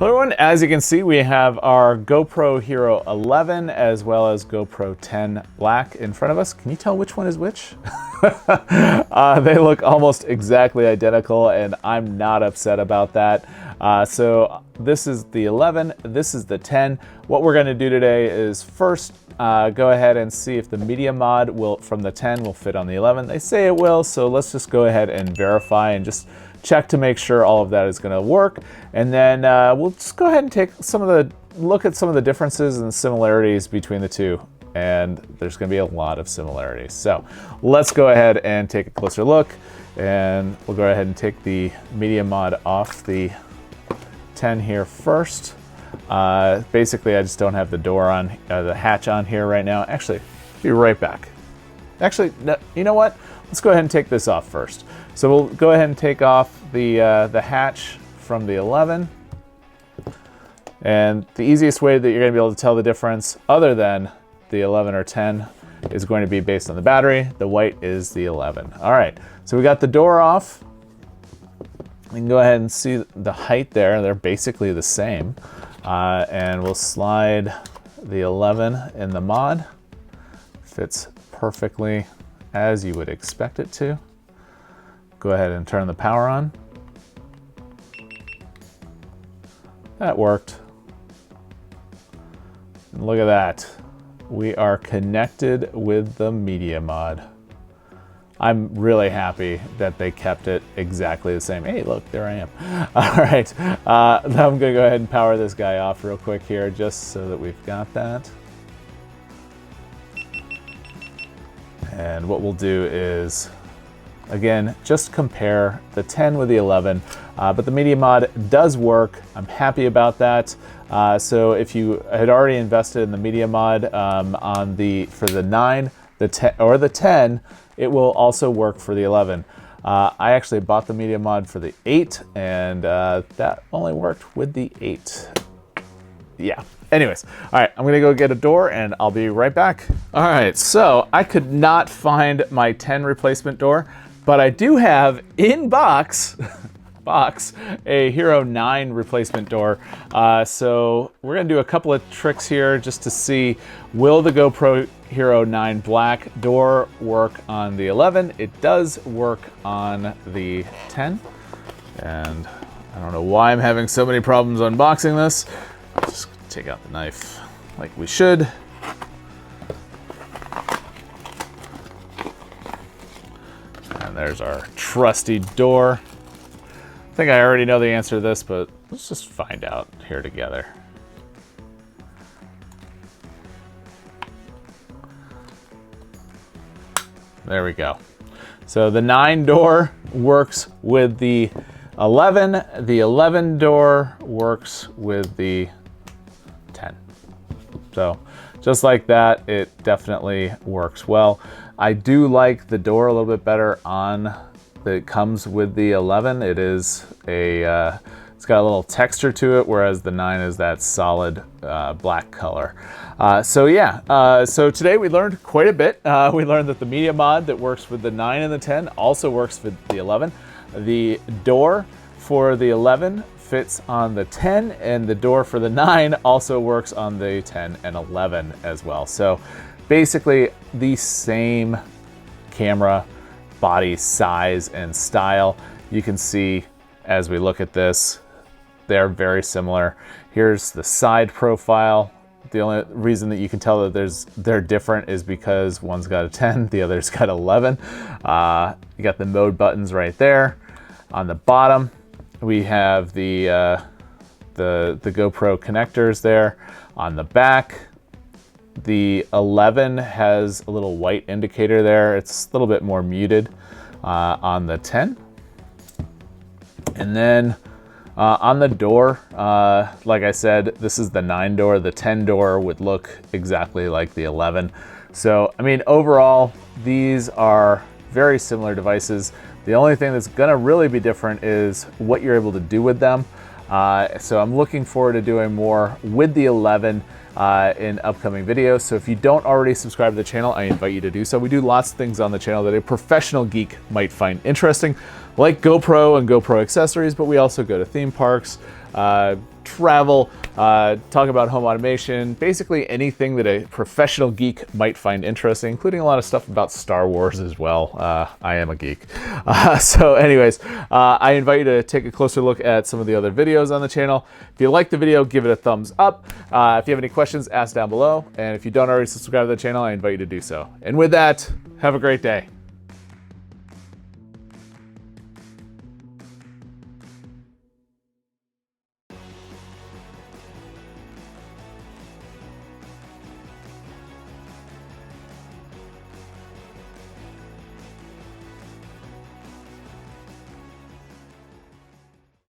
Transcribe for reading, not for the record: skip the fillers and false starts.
Hello everyone, as you can see we have our GoPro Hero 11 as well as GoPro 10 Black in front of us. Can you tell which one is which? They look almost exactly identical and I'm not upset about that. So this is the 11, this is the 10. What we're going to do today is first go ahead and see if the media mod from the 10 will fit on the 11. They say it will, so let's just go ahead and verify and just check to make sure all of that is going to work, and then we'll just go ahead and take look at some of the differences and similarities between the two, and there's going to be a lot of similarities. So let's go ahead and take a closer look, and we'll go ahead and take the media mod off the 10 here first. Basically, I just don't have the door on, the hatch on here right now. Actually, I'll be right back. Actually, no, you know what? Let's go ahead and take this off first. So we'll go ahead and take off the hatch from the 11. And the easiest way that you're going to be able to tell the difference, other than the 11 or 10, is going to be based on the battery. The white is the 11. All right, so we got the door off. You can go ahead and see the height there. They're basically the same. And we'll slide the 11 in the mod. Fits perfectly as you would expect it to. Go ahead and turn the power on. That worked. And look at that. We are connected with the media mod. I'm really happy that they kept it exactly the same. Hey, look, there I am. All right, now I'm gonna go ahead and power this guy off real quick here, just so that we've got that. And what we'll do is, again, just compare the 10 with the 11, but the media mod does work. I'm happy about that. So if you had already invested in the media mod for the 9, the 10, or the 10, it will also work for the 11. I actually bought the media mod for the 8, and that only worked with the 8. Yeah. Anyways, all right, I'm gonna go get a door and I'll be right back. All right, so I could not find my 10 replacement door, but I do have in box a Hero 9 replacement door. So we're gonna do a couple of tricks here just to see, will the GoPro Hero 9 Black door work on the 11? It does work on the 10. And I don't know why I'm having so many problems unboxing this. Just take out the knife like we should. And there's our trusty door. I think I already know the answer to this, but let's just find out here together. There we go. So the 9 door works with the 11. The 11 door works with the 10. So just like that, it definitely works well. I do like the door a little bit better that comes with the 11. It is it's got a little texture to it, whereas the 9 is that solid black color. So yeah, so today we learned quite a bit. We learned that the media mod that works with the 9 and the 10 also works with the 11. The door for the 11 fits on the 10, and the door for the 9 also works on the 10 and 11 as well. So basically the same camera, body size and style. You can see as we look at this, they're very similar. Here's the side profile. The only reason that you can tell that they're different is because one's got a 10, the other's got 11. You got the mode buttons right there. On the bottom, we have the GoPro connectors there. On the back, the 11 has a little white indicator there. It's a little bit more muted on the 10. And then on the door, like I said, this is the 9 door. The 10 door would look exactly like the 11. So, I mean, overall, these are very similar devices. The only thing that's gonna really be different is what you're able to do with them. So I'm looking forward to doing more with the 11 in upcoming videos. So if you don't already subscribe to the channel, I invite you to do so. We do lots of things on the channel that a professional geek might find interesting, like GoPro and GoPro accessories, but we also go to theme parks, travel, talk about home automation, basically anything that a professional geek might find interesting, including a lot of stuff about Star Wars as well. I am a geek. So anyways, I invite you to take a closer look at some of the other videos on the channel. If you like the video, give it a thumbs up. If you have any questions, ask down below. And if you don't already subscribe to the channel, I invite you to do so. And with that, have a great day.